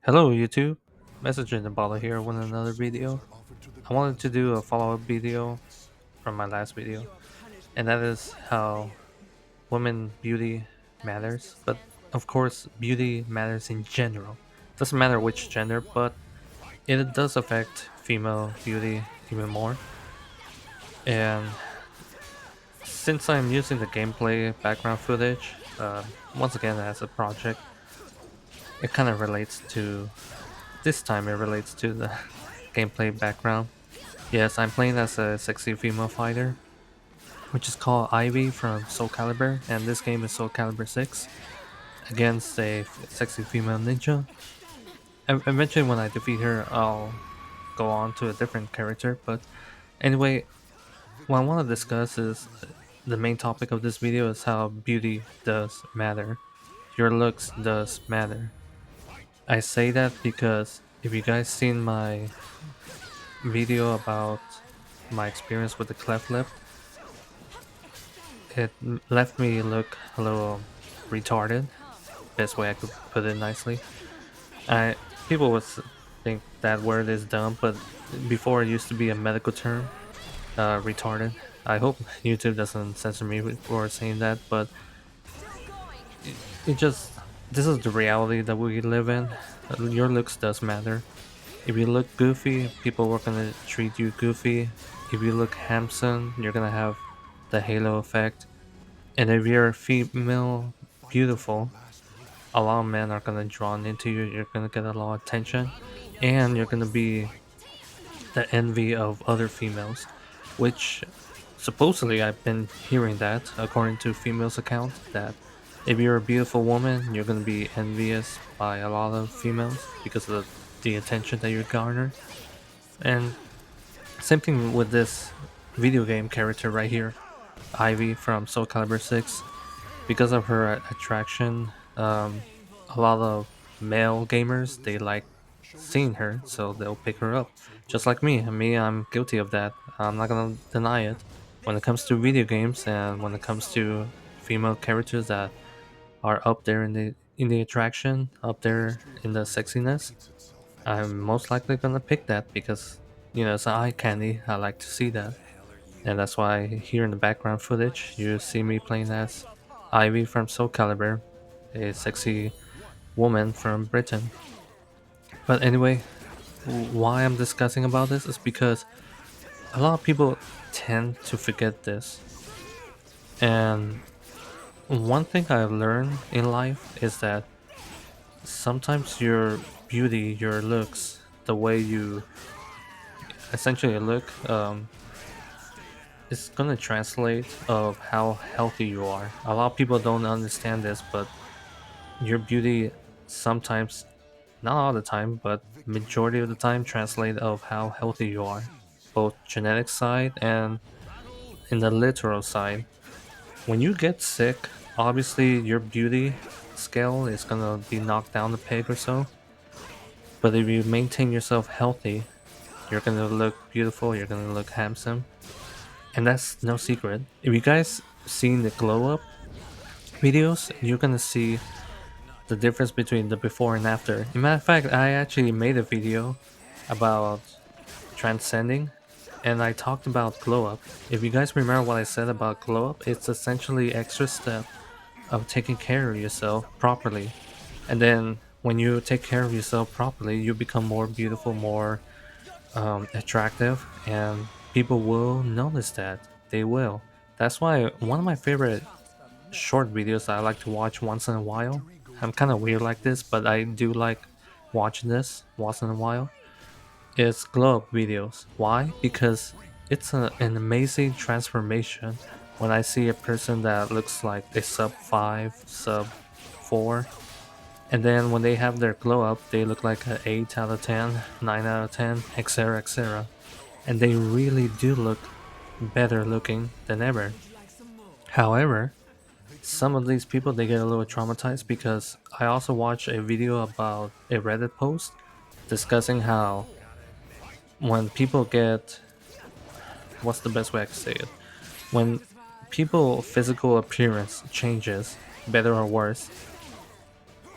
Hello YouTube, Messenger in the Bottle here with another video. I wanted to do a follow-up video from my last video, and that is how women beauty matters. But of course, beauty matters in general. Doesn't matter which gender, but it does affect female beauty even more. And since I'm using the gameplay background footage, once again as a project, it kind of relates to this time. It relates to the gameplay background. Yes, I'm playing as a sexy female fighter, which is called Ivy from Soul Calibur, and this game is Soul Calibur 6 against a sexy female ninja. Eventually, when I defeat her, I'll go on to a different character. But anyway, what I want to discuss is the main topic of this video is how beauty does matter. Your looks does matter. I say that because if you guys seen my video about my experience with the cleft lip, left me look a little retarded. Best way I could put it nicely. I People would think that word is dumb, but before it used to be a medical term, retarded. I hope YouTube doesn't censor me for saying that, but it just this is the reality that we live in. Your looks does matter. If you look goofy, people are gonna treat you goofy. If you look handsome, you're gonna have the halo effect. And if you're female beautiful, a lot of men are gonna drawn into you. You're gonna get a lot of attention, and you're gonna be the envy of other females, which supposedly I've been hearing that according to females' account that if you're a beautiful woman, you're gonna be envious by a lot of females because of the attention that you garner. And same thing with this video game character right here, Ivy from Soul Calibur 6. Because of her attraction, a lot of male gamers they like seeing her, so they'll pick her up. Just like me. I'm guilty of that. I'm not gonna deny it. When it comes to video games and when it comes to female characters that are up there in the attraction, up there in the sexiness, I'm most likely gonna pick that because it's eye candy. I like to see that, and that's why here in the background footage you see me playing as Ivy from Soul Calibur, a sexy woman from Britain. But anyway, why I'm discussing about this is because a lot of people tend to forget this. And one thing I've learned in life is that sometimes your beauty, your looks, the way you essentially look, is gonna translate of how healthy you are. A lot of people don't understand this, but your beauty sometimes, not all the time, but majority of the time, translate of how healthy you are, both genetic side and in the literal side. When you get sick, obviously your beauty scale is gonna be knocked down a peg or so. But if you maintain yourself healthy, you're gonna look beautiful, you're gonna look handsome, and that's no secret. If you guys seen the glow up videos, you're gonna see the difference between the before and after. In matter of fact, I actually made a video about transcending, and I talked about glow up. If you guys remember what I said about glow up, it's essentially extra step of taking care of yourself properly. And then when you take care of yourself properly, you become more beautiful, more attractive, and people will notice that. They will. That's why one of my favorite short videos I like to watch once in a while. I'm kind of weird like this, but I do like watching this once in a while. It's glow up videos. Why? Because it's an amazing transformation when I see a person that looks like a sub 5, sub 4, and then when they have their glow up, they look like an 8 out of 10, 9 out of 10, etc. etc. And they really do look better looking than ever. However, some of these people they get a little traumatized because I also watched a video about a Reddit post discussing how when people get, what's the best way I can say it? When people physical appearance changes, better or worse,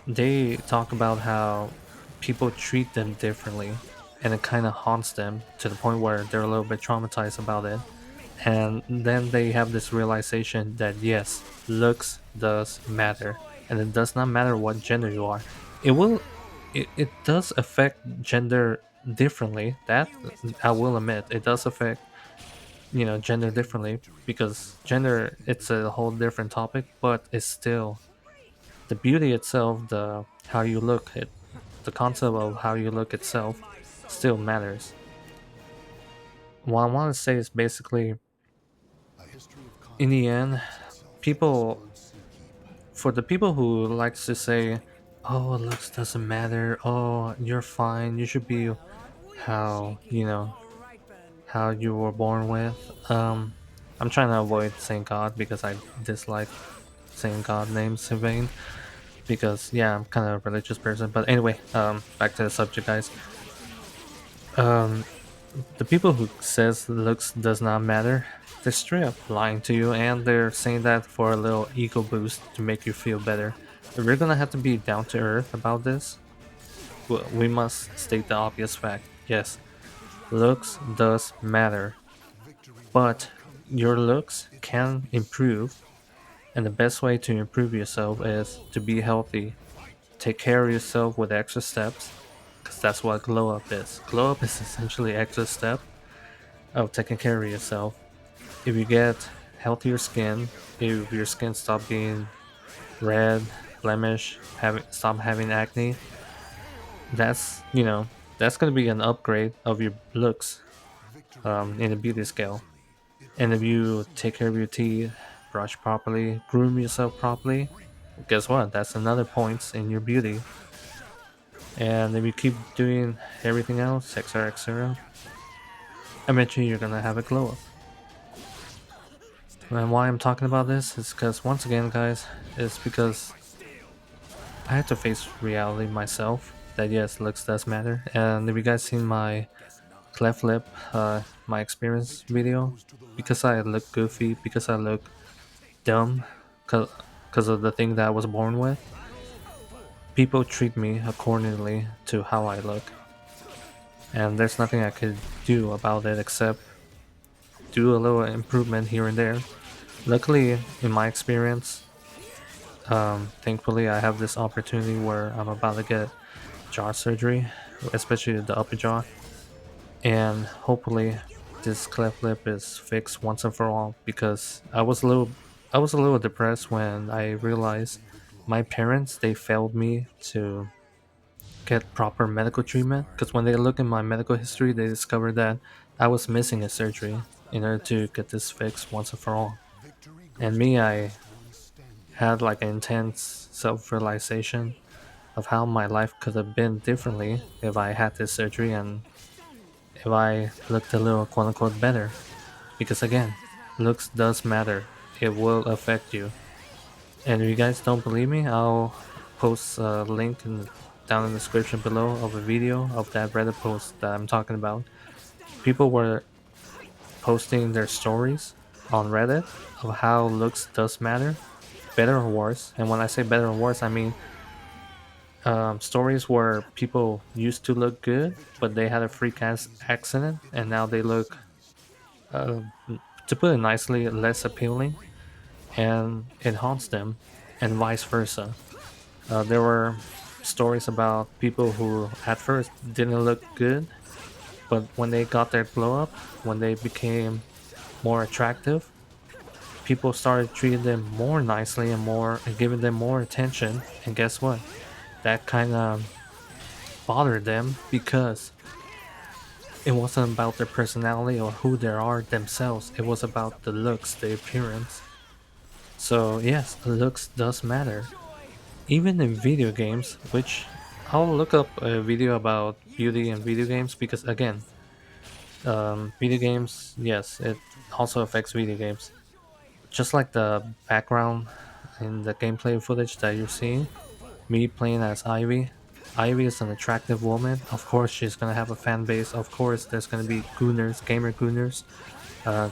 they talk about how people treat them differently, and it kind of haunts them to the point where they're a little bit traumatized about it. And then they have this realization that yes, looks does matter, and it does not matter what gender you are. It will, it does affect gender differently. That I will admit, it does affect gender differently because gender it's a whole different topic, but it's still the beauty itself, the how you look, the concept of how you look itself still matters. What I want to say is basically, in the end, people, for the people who likes to say, "Oh, looks doesn't matter. Oh, you're fine. You should be how how you were born with." I'm trying to avoid saying God because I dislike saying God names in vain. Because yeah, I'm kind of a religious person. But anyway, back to the subject, guys. Um, the people who says looks does not matter, they're straight up lying to you, and they're saying that for a little ego boost to make you feel better. If we're gonna have to be down to earth about this, we must state the obvious fact. Yes, looks does matter, but your looks can improve, and the best way to improve yourself is to be healthy. Take care of yourself with extra steps, because that's what glow up is. Glow up is essentially extra step of taking care of yourself. If you get healthier skin, if your skin stop being red, blemish, stop having acne, that's that's gonna be an upgrade of your looks in the beauty scale. And if you take care of your teeth, brush properly, groom yourself properly, guess what? That's another points in your beauty. And if you keep doing everything else, etc., etc., eventually you're gonna have a glow up. And why I'm talking about this is because, once again, guys, it's because I had to face reality myself that yes, looks does matter. And if you guys seen my cleft lip, my experience video, because I look goofy, because I look dumb, because of the thing that I was born with, people treat me accordingly to how I look. And there's nothing I could do about it except do a little improvement here and there. Luckily, in my experience, thankfully, I have this opportunity where I'm about to get jaw surgery, especially the upper jaw, and hopefully, this cleft lip is fixed once and for all. Because I was a little depressed when I realized my parents they failed me to get proper medical treatment. Because when they look at my medical history, they discovered that I was missing a surgery in order to get this fixed once and for all. And me, I had like an intense self-realization of how my life could have been differently if I had this surgery and if I looked a little quote unquote better. Because again, looks does matter. It will affect you. And if you guys don't believe me, I'll post a link down in the description below of a video of that Reddit post that I'm talking about. People were posting their stories on Reddit of how looks does matter, better or worse. And when I say better or worse, I mean stories where people used to look good, but they had a freak ass accident, and now they look, uh, to put it nicely, less appealing, and it haunts them, and vice versa. There were stories about people who at first didn't look good, but when they got their glow up, when they became more attractive, people started treating them more nicely and giving them more attention. And guess what? That kind of bothered them because it wasn't about their personality or who they are themselves. It was about the looks, the appearance. So yes, looks does matter. Even in video games, which I'll look up a video about beauty in video games because again, video games, yes, it also affects video games. Just like the background in the gameplay footage that you're seeing, me playing as Ivy. Ivy is an attractive woman. Of course, she's gonna have a fan base. Of course, there's gonna be gooners, gamer gooners,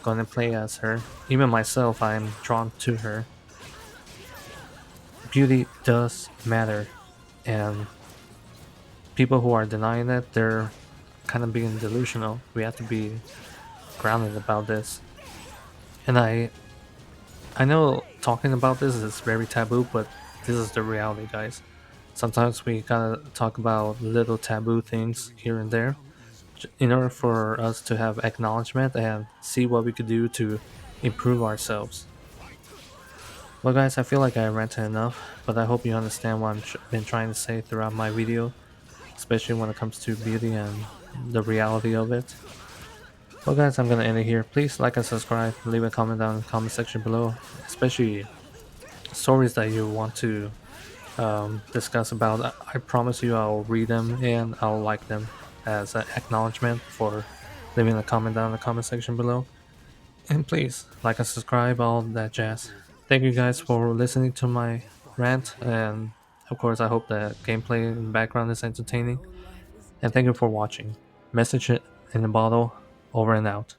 gonna play as her. Even myself, I'm drawn to her. Beauty does matter, and people who are denying it, they're kind of being delusional. We have to be grounded about this. And I know talking about this is very taboo, but this is the reality, guys. Sometimes we gotta talk about little taboo things here and there in order for us to have acknowledgement and see what we could do to improve ourselves. Well, guys, I feel like I ranted enough, but I hope you understand what I've been trying to say throughout my video, especially when it comes to beauty and the reality of it. Well, guys, I'm gonna end it here. Please like and subscribe, leave a comment down in the comment section below, especially stories that you want to discuss about. I promise you I'll read them and I'll like them as an acknowledgement for leaving a comment down in the comment section below. And please like and subscribe, all that jazz. Thank you guys for listening to my rant, and of course, I hope the gameplay in the background is entertaining. And thank you for watching. Message it in a bottle, over and out.